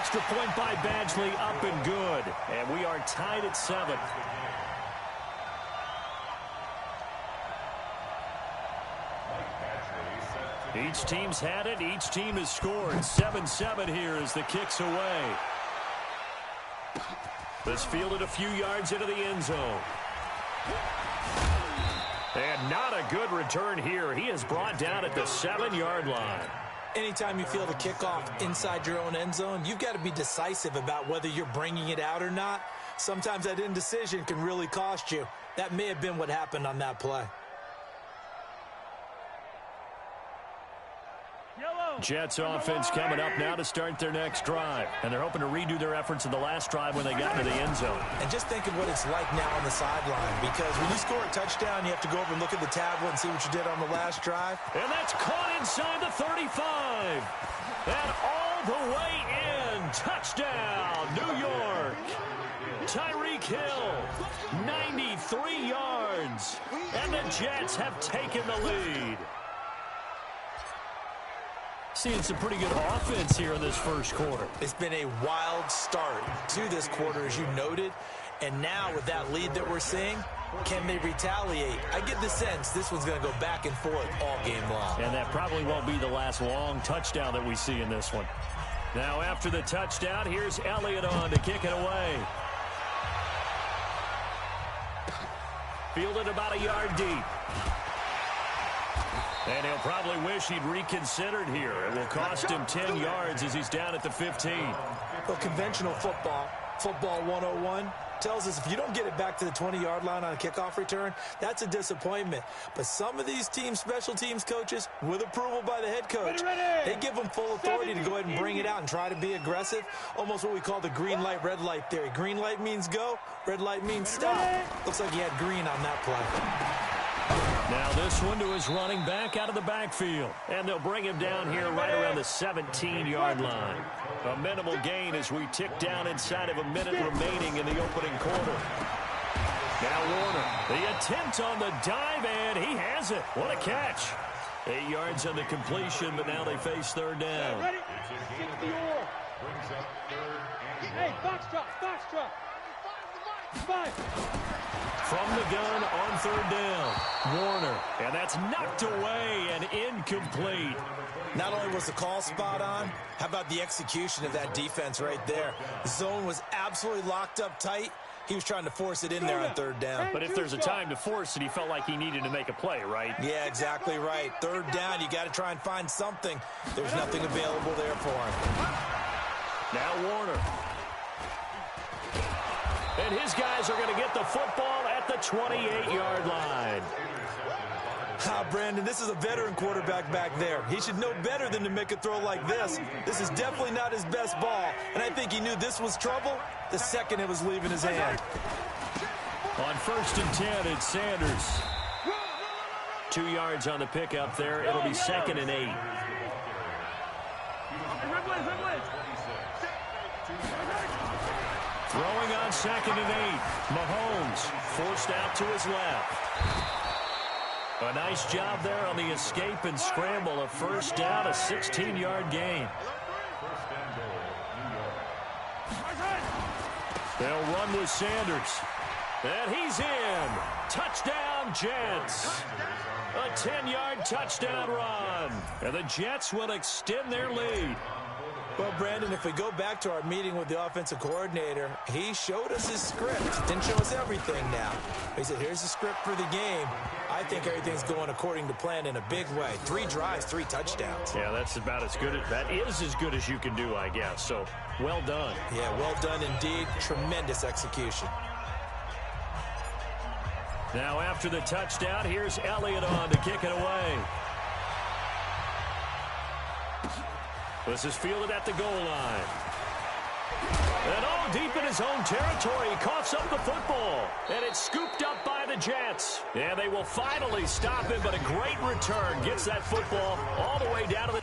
extra point by Badgley, up and good. And we are tied at 7. Each team's had it. Each team has scored. 7-7 here as the kick's away. This fielded a few yards into the end zone. And not a good return here. He is brought down at the 7-yard line. Anytime you field a kickoff inside your own end zone, you've got to be decisive about whether you're bringing it out or not. Sometimes that indecision can really cost you. That may have been what happened on that play. Jets offense coming up now to start their next drive. And they're hoping to redo their efforts in the last drive when they got into the end zone. And just think of what it's like now on the sideline. Because when you score a touchdown, you have to go over and look at the tablet and see what you did on the last drive. And that's caught inside the 35. And all the way in. Touchdown, New York. Tyreek Hill, 93 yards. And the Jets have taken the lead. Seeing some pretty good offense here in this first quarter. It's been a wild start to this quarter, as you noted. And now with that lead that we're seeing, can they retaliate? I get the sense this one's going to go back and forth all game long. And that probably won't be the last long touchdown that we see in this one. Now after the touchdown, here's Elliott on to kick it away. Fielded about a yard deep. And he'll probably wish he'd reconsidered here. It will cost him 10 yards as he's down at the 15. Well, conventional football 101, tells us if you don't get it back to the 20-yard line on a kickoff return, that's a disappointment. But some of these teams, special teams coaches, with approval by the head coach, they give them full authority to go ahead and bring it out and try to be aggressive. Almost what we call the green light, red light theory. Green light means go, red light means stop. Looks like he had green on that play. Now this one to his running back out of the backfield. And they'll bring him down here right around the 17-yard line. A minimal gain as we tick down inside of a minute remaining in the opening quarter. Now Warner, the attempt on the dive, and he has it. What a catch. 8 yards on the completion, but now they face third down. Ready? 60 or. Hey, box drop. 5. From the gun on third down, Warner, and that's knocked away and incomplete. Not only was the call spot on, how about the execution of that defense right there? The zone was absolutely locked up tight. He was trying to force it in there on third down. But if there's a time to force it, he felt like he needed to make a play, right? Yeah, exactly right. Third down, you got to try and find something. There's nothing available there for him. Now Warner. And his guys are going to get the football at the 28-yard line. Brandon, this is a veteran quarterback back there. He should know better than to make a throw like this. This is definitely not his best ball, and I think he knew this was trouble the second it was leaving his hand. On 1st and 10, it's Sanders. 2 yards on the pickup there. It'll be 2nd and 8. Throwing on 2nd and 8. Mahomes forced out to his left. A nice job there on the escape and scramble. A first down, a 16-yard gain. They'll run with Sanders. And he's in. Touchdown, Jets. A 10-yard touchdown run. And the Jets will extend their lead. Well, Brandon, if we go back to our meeting with the offensive coordinator, he showed us his script. Didn't show us everything now. He said, here's the script for the game. I think everything's going according to plan in a big way. 3 drives, 3 touchdowns. Yeah, that's about as good. That is as good as you can do, I guess. So, well done. Yeah, well done indeed. Tremendous execution. Now after the touchdown, here's Elliott on to kick it away. This is fielded at the goal line. And all deep in his own territory, he coughs up the football. And it's scooped up by the Jets. And they will finally stop him, but a great return gets that football all the way down to the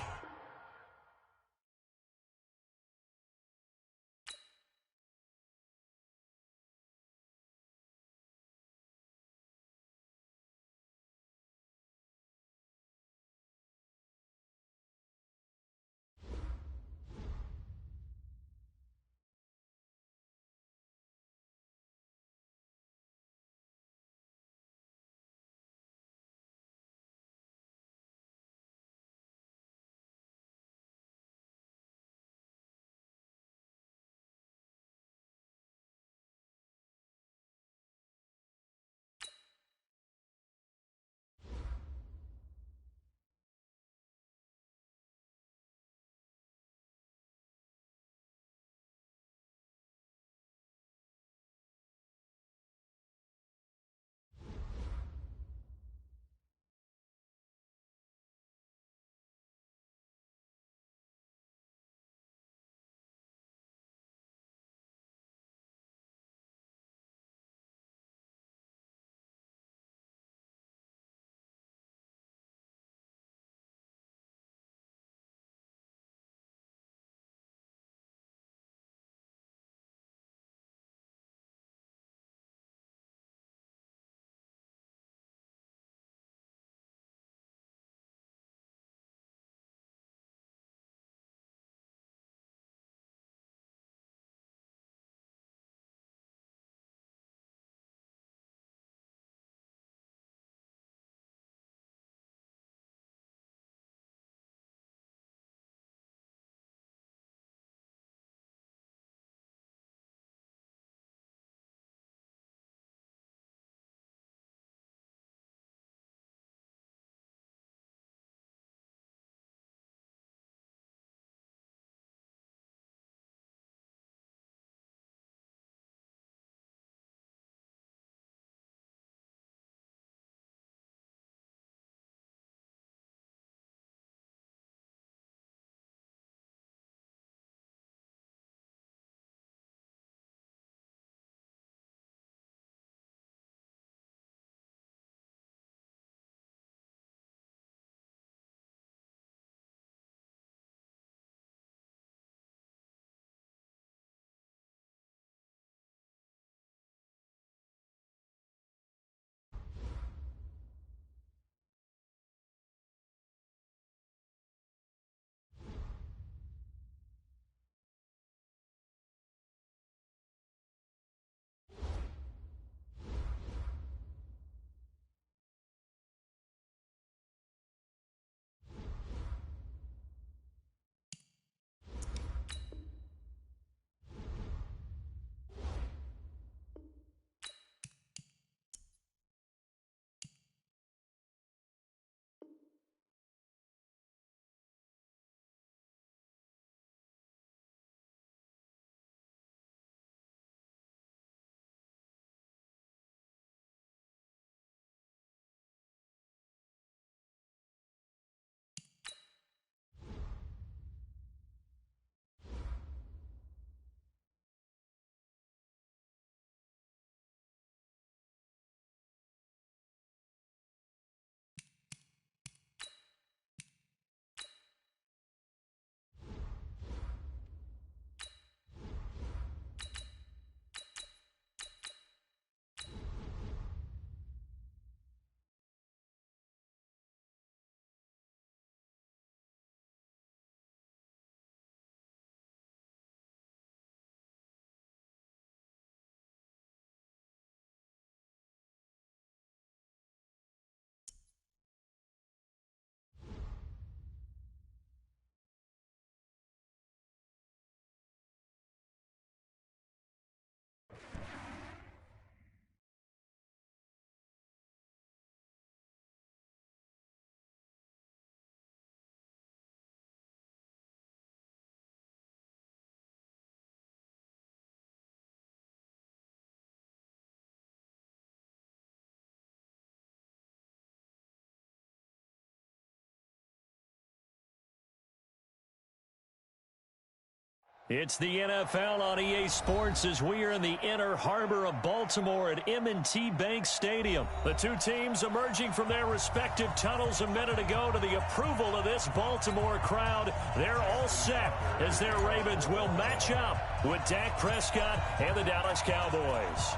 It's the NFL on EA Sports as we are in the inner harbor of Baltimore at M&T Bank Stadium. The two teams emerging from their respective tunnels a minute ago to the approval of this Baltimore crowd. They're all set as their Ravens will match up with Dak Prescott and the Dallas Cowboys.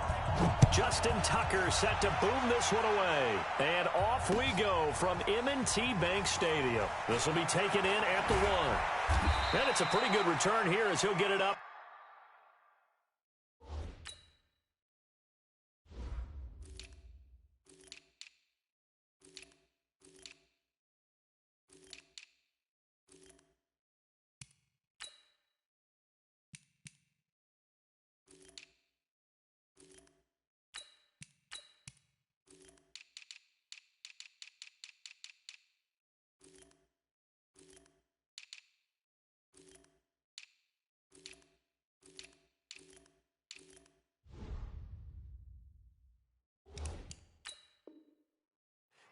Justin Tucker set to boom this one away. And off we go from M&T Bank Stadium. This will be taken in at the 1. And it's a pretty good return here as he'll get it up.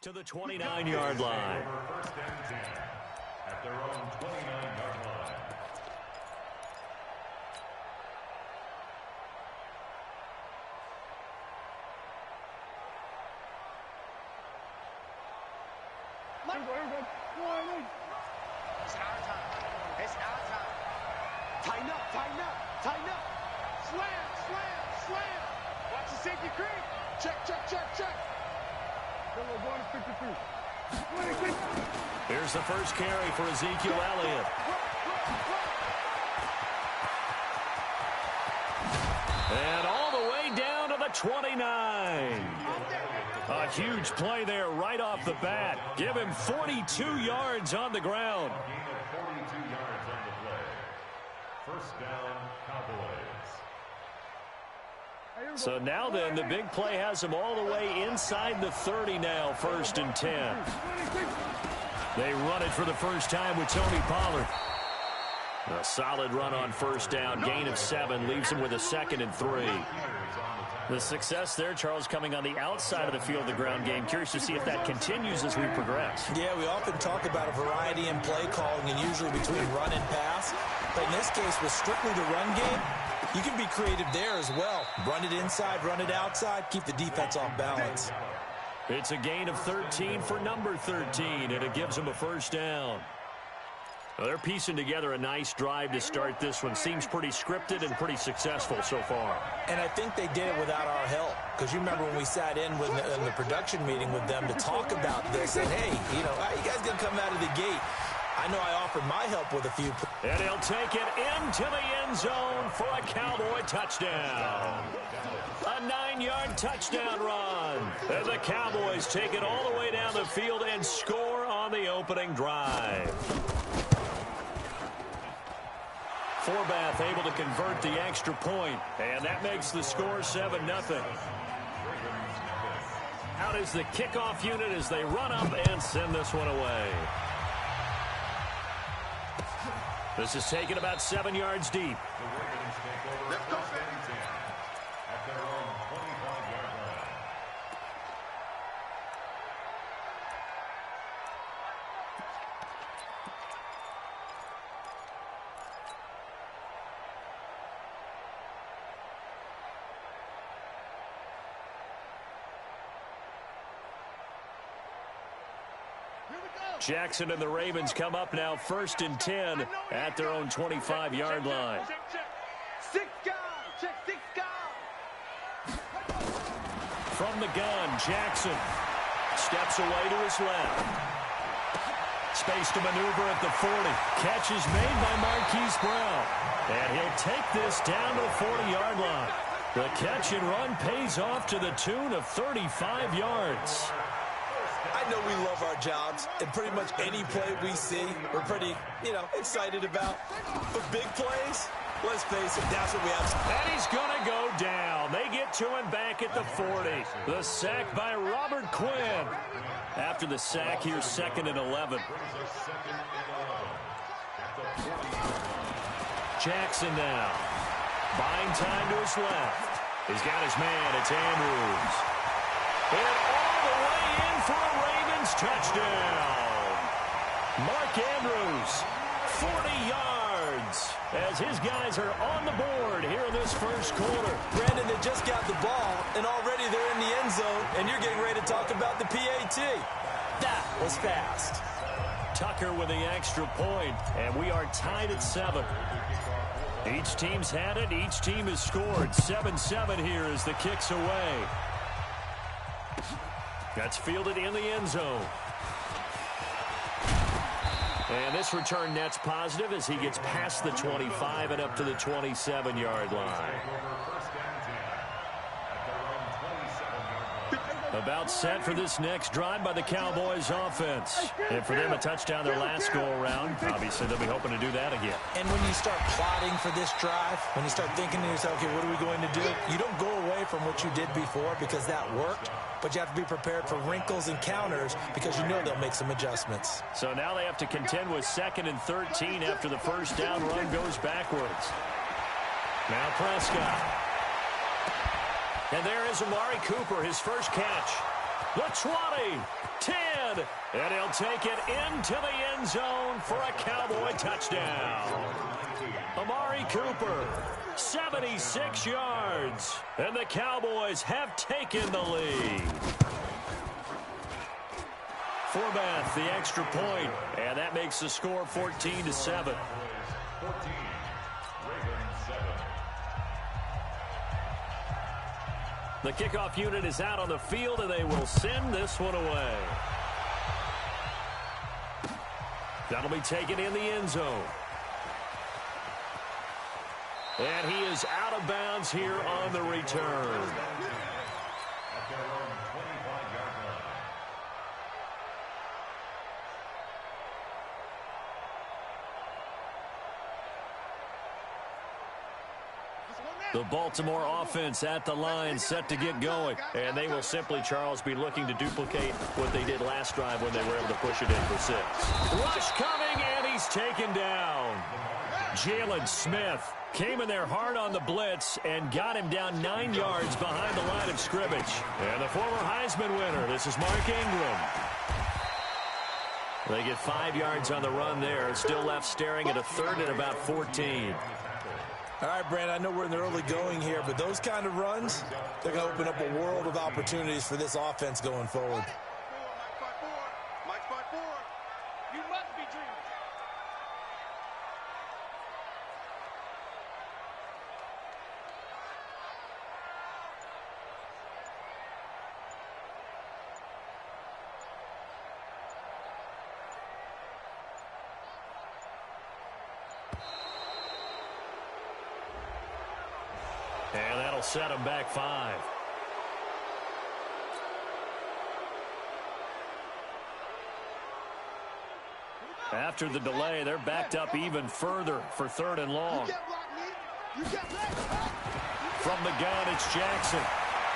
To the 29-yard line. First down 10 at their own 29-yard line. It's our time. It's our time. Tighten up, tighten up, tighten up. Slam, slam, slam. Watch the safety creep. Check, check, check, check. Here's the first carry for Ezekiel Elliott. And all the way down to the 29. A huge play there right off the bat. Give him 42 yards on the ground. Gain of 42 yards on the play. First down, Cowboys. So now then, the big play has him all the way inside the 30 now, 1st and 10. They run it for the first time with Tony Pollard. A solid run on first down, gain of 7, leaves him with a 2nd and 3. The success there, Charles, coming on the outside of the field of the ground game. Curious to see if that continues as we progress. Yeah, we often talk about a variety in play calling and usually between run and pass. But in this case, with strictly the run game, you can be creative there as well. Run it inside, run it outside, keep the defense off balance. It's a gain of 13 for number 13, and it gives them a first down. Well, they're piecing together a nice drive to start this one. Seems pretty scripted and pretty successful so far. And I think they did it without our help. Because you remember when we sat in the production meeting with them to talk about this. And, hey, how you guys going to come out of the gate? I know I offered my help with a few. And he'll take it into the end zone for a Cowboy touchdown. A 9-yard touchdown run. And the Cowboys take it all the way down the field and score on the opening drive. Forbath able to convert the extra point, and that makes the score 7-0. Out is the kickoff unit as they run up and send this one away. This is taken about 7 yards deep. The Ravens take over first and 10 at their own 25-yard line. Jackson and the Ravens come up now 1st and 10 at their own 25-yard line. Six guys, check 6 guys. From the gun, Jackson steps away to his left. Space to maneuver at the 40. Catch is made by Marquise Brown. And he'll take this down to the 40-yard line. The catch and run pays off to the tune of 35 yards. I know we love our jobs, and pretty much any play we see, we're pretty, excited about. But big plays, let's face it, that's what we have. And he's going to go down. They get to him back at the 40. The sack by Robert Quinn. After the sack, here's 2nd and 11. Jackson now. Buying time to his left. He's got his man. It's Andrews. And all the way in for a Ravens touchdown. Mark Andrews, 40 yards. yards as his guys are on the board here in this first quarter. Brandon, they just got the ball, and already they're in the end zone, and you're getting ready to talk about the PAT. That was fast. Tucker with the extra point, and we are tied at 7. Each team's had it. Each team has scored. 7-7 here as the kick's away. That's fielded in the end zone. And this return net's positive as he gets past the 25 and up to the 27-yard line. About set for this next drive by the Cowboys offense. And for them, a touchdown their last go-around. Obviously, they'll be hoping to do that again. And when you start plotting for this drive, when you start thinking to yourself, okay, what are we going to do? You don't go away from what you did before because that worked, but you have to be prepared for wrinkles and counters because you know they'll make some adjustments. So now they have to contend with 2nd and 13 after the first down run goes backwards. Now Prescott. And there is Amari Cooper, his first catch. The 20, 10, and he'll take it into the end zone for a Cowboy touchdown. Amari Cooper, 76 yards, and the Cowboys have taken the lead. Forbath, the extra point, and that makes the score 14-7. The kickoff unit is out on the field, and they will send this one away. That'll be taken in the end zone. And he is out of bounds here on the return. The Baltimore offense at the line, set to get going. And they will simply, Charles, be looking to duplicate what they did last drive when they were able to push it in for 6. Rush coming, and he's taken down. Jalen Smith came in there hard on the blitz and got him down 9 yards behind the line of scrimmage. And the former Heisman winner, this is Mark Ingram. They get 5 yards on the run there. Still left staring at a 3rd and about 14. All right, Brandon, I know we're in the early going here, but those kind of runs, they're going to open up a world of opportunities for this offense going forward. Mike spot 4. You must be dreaming. And that'll set him back 5. After the delay, they're backed up even further for 3rd and long. From the gun, it's Jackson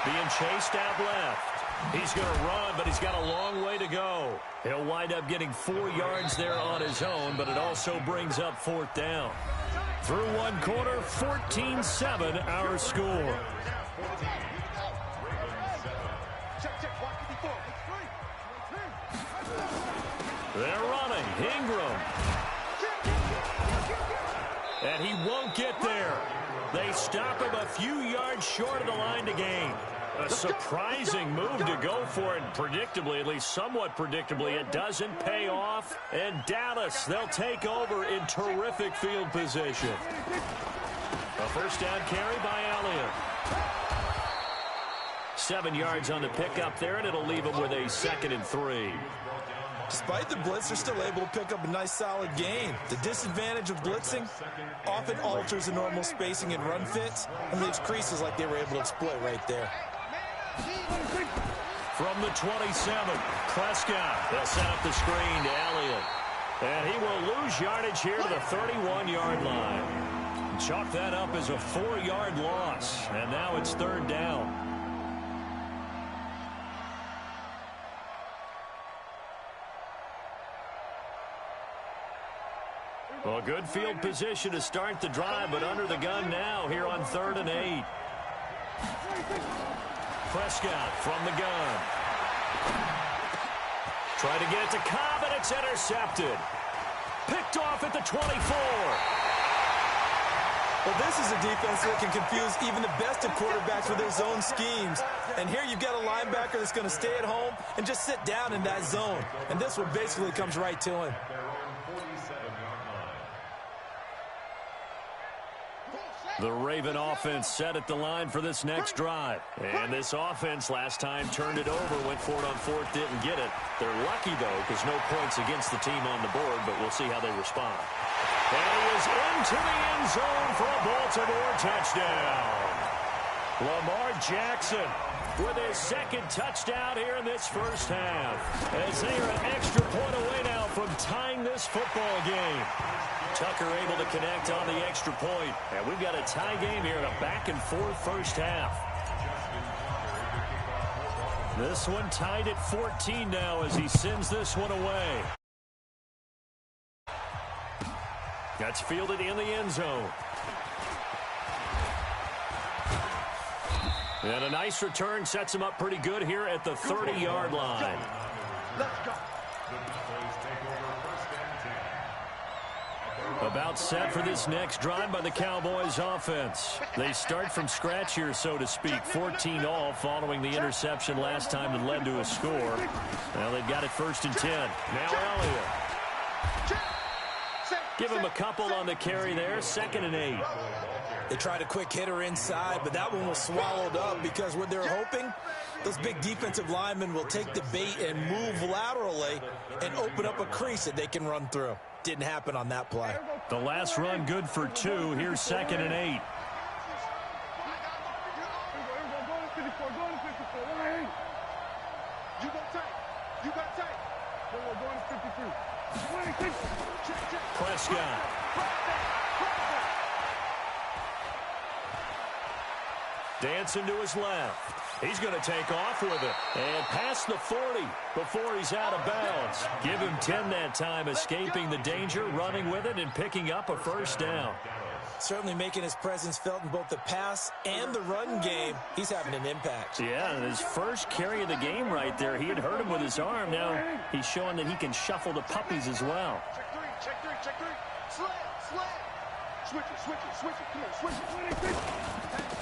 being chased out left. He's going to run, but he's got a long way to go. He'll wind up getting 4 yards there on his own, but it also brings up 4th down. Through 1 quarter, 14-7 our score. They're running. Ingram. And he won't get there. They stop him a few yards short of the line to gain. A surprising move to go for it, and predictably, at least somewhat predictably, it doesn't pay off. And Dallas, they'll take over in terrific field position. A first down carry by Elliott. 7 yards on the pickup there, and it'll leave him with a 2nd and 3. Despite the blitz, they're still able to pick up a nice solid gain. The disadvantage of blitzing often alters the normal spacing and run fits and leaves creases like they were able to exploit right there. From the 27, Prescott. They'll set up the screen to Elliott. And he will lose yardage here to the 31-yard line. Chalk that up as a 4-yard loss. And now it's 3rd down. Well, good field position to start the drive, but under the gun now here on 3rd and 8. Prescott from the gun. Try to get it to Cobb, and it's intercepted. Picked off at the 24. Well, this is a defense that can confuse even the best of quarterbacks with their zone schemes. And here you've got a linebacker that's going to stay at home and just sit down in that zone. And this one basically comes right to him. The Raven offense set at the line for this next drive. And this offense last time turned it over, went for it on fourth, didn't get it. They're lucky, though, because no points against the team on the board, but we'll see how they respond. And he is into the end zone for a Baltimore touchdown. Lamar Jackson with his second touchdown here in this first half, as they are an extra point away now from tying this football game. Tucker able to connect on the extra point. And we've got a tie game here in a back-and-forth first half. This one tied at 14 now as he sends this one away. That's fielded in the end zone. And a nice return sets him up pretty good here at the 30-yard line. Let's go. About set for this next drive by the Cowboys offense. They start from scratch here, so to speak. 14 all following the interception last time that led to a score. Well, they've got it 1st and 10. Now Elliott. Give him a couple on the carry there. 2nd and 8. They tried a quick hitter inside, but that one was swallowed up because what they're hoping, those big defensive linemen will take the bait and move laterally and open up a crease that they can run through. Didn't happen on that play. The last run good for 2. Here's 2nd and 8. Prescott. Dancing to his left. He's going to take off with it. And past the 40 before he's out of bounds. Give him 10 that time, escaping the danger, running with it, and picking up a first down. Certainly making his presence felt in both the pass and the run game. He's having an impact. Yeah, his first carry of the game right there. He had hurt him with his arm. Now he's showing that he can shuffle the puppies as well. Check three. Slam. Switch it. Come on, switch it.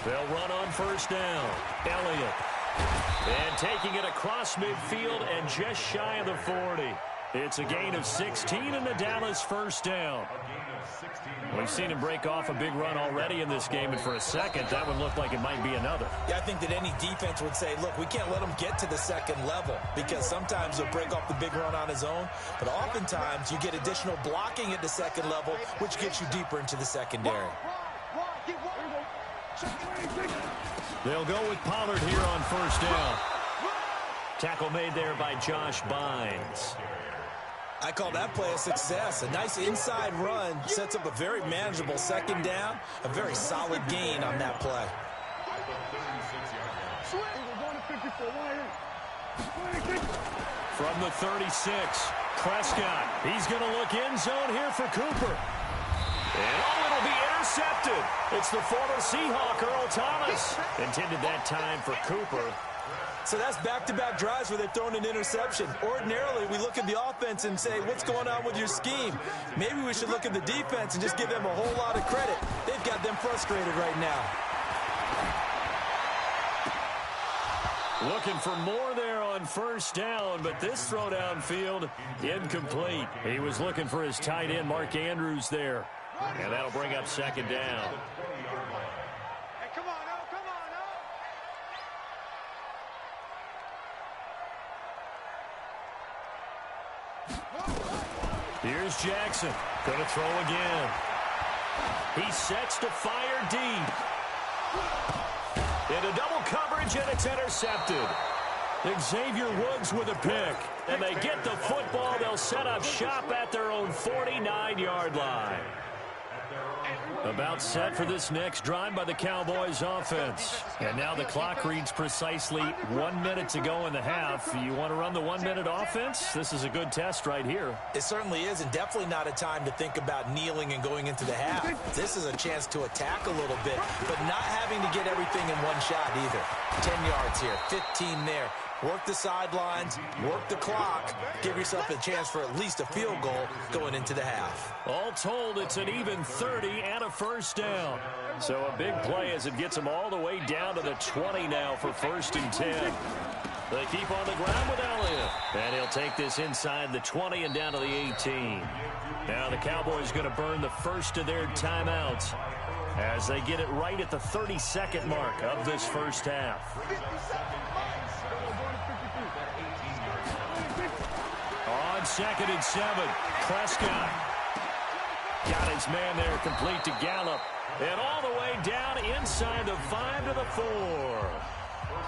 They'll run on first down. Elliott. And taking it across midfield and just shy of the 40. It's a gain of 16 and the Dallas first down. We've seen him break off a big run already in this game, and for a second, that would look like it might be another. Yeah, I think that any defense would say, look, we can't let him get to the second level because sometimes he'll break off the big run on his own, but oftentimes you get additional blocking at the second level, which gets you deeper into the secondary. They'll go with Pollard here on first down. Tackle made there by Josh Bynes. I call that play a success. A nice inside run sets up a very manageable second down. A very solid gain on that play. From the 36, Prescott. He's going to look end zone here for Cooper. And it'll be intercepted. It's the former Seahawk, Earl Thomas. Intended that time for Cooper. So that's back-to-back drives where they're throwing an interception. Ordinarily, we look at the offense and say, what's going on with your scheme? Maybe we should look at the defense and just give them a whole lot of credit. They've got them frustrated right now. Looking for more there on first down, but this throw downfield, incomplete. He was looking for his tight end, Mark Andrews, there. And that'll bring up second down. Here's Jackson. Going to throw again. He sets to fire deep. Into double coverage, and it's intercepted. Xavier Woods with a pick. And they get the football. They'll set up shop at their own 49-yard line. About set for this next drive by the Cowboys offense. And now the clock reads precisely 1 minute to go in the half. You want to run the 1 minute offense? This is a good test right here. It certainly is, and definitely not a time to think about kneeling and going into the half. This is a chance to attack a little bit, but not having to get everything in one shot either. 10 yards here, 15 there. work the sidelines, work the clock, give yourself a chance for at least a field goal going into the half. All told, it's an even 30 and a first down. So a big play as it gets them all the way down to the 20 now for 1st and 10. They keep on the ground with Elliott. And he'll take this inside the 20 and down to the 18. Now the Cowboys going to burn the first of their timeouts as they get it right at the 32nd mark of this first half. On 2nd and 7, Prescott got his man there complete to Gallup. And all the way down inside the 5 to the 4.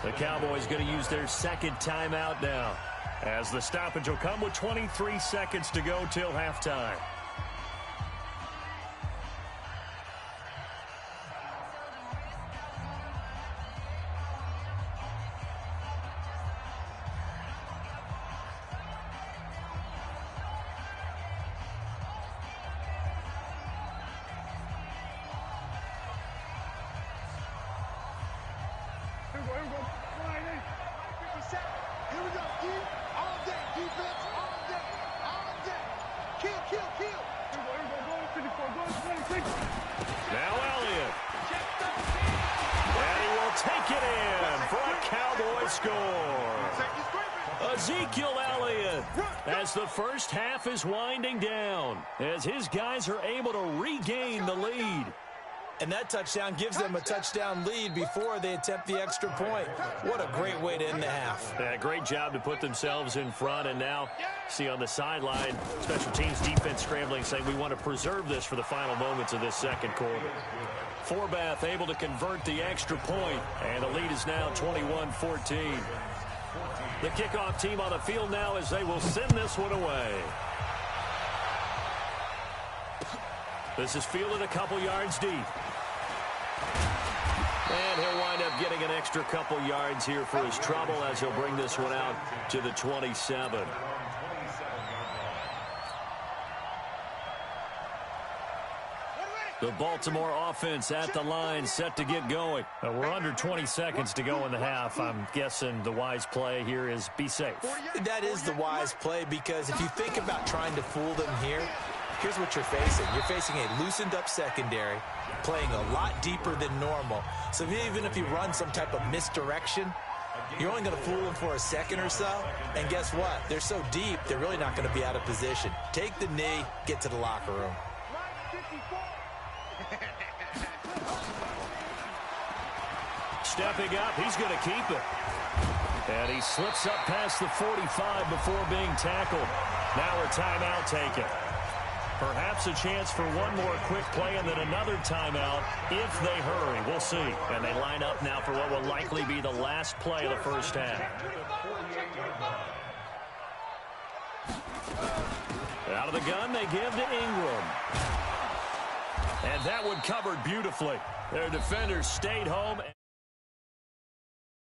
The Cowboys going to use their second timeout now, as the stoppage will come with 23 seconds to go till halftime. Now Elliott. And he will take it in for a Cowboy score. Ezekiel Elliott, as the first half is winding down, as his guys are able to regain the lead. And that touchdown gives them a touchdown lead before they attempt the extra point. What a great way to end the half. Yeah, great job to put themselves in front. And now, see on the sideline, special teams defense scrambling, saying we want to preserve this for the final moments of this second quarter. Forbath able to convert the extra point, and the lead is now 21-14. The kickoff team on the field now as they will send this one away. This is fielded a couple yards deep. And he'll wind up getting an extra couple yards here for his trouble as he'll bring this one out to the 27. The Baltimore offense at the line, set to get going. We're under 20 seconds to go in the half. I'm guessing the wise play here is be safe. That is the wise play, because if you think about trying to fool them here, here's what you're facing. You're facing a loosened up secondary, playing a lot deeper than normal. So even if you run some type of misdirection, you're only going to fool them for a second or so. And guess what? They're so deep, they're really not going to be out of position. Take the knee, get to the locker room. Stepping up, he's going to keep it. And he slips up past the 45 before being tackled. Now a timeout taken. Perhaps a chance for one more quick play and then another timeout if they hurry. We'll see. And they line up now for what will likely be the last play of the first half. Out of the gun, they give to Ingram. And that one covered beautifully. Their defenders stayed home.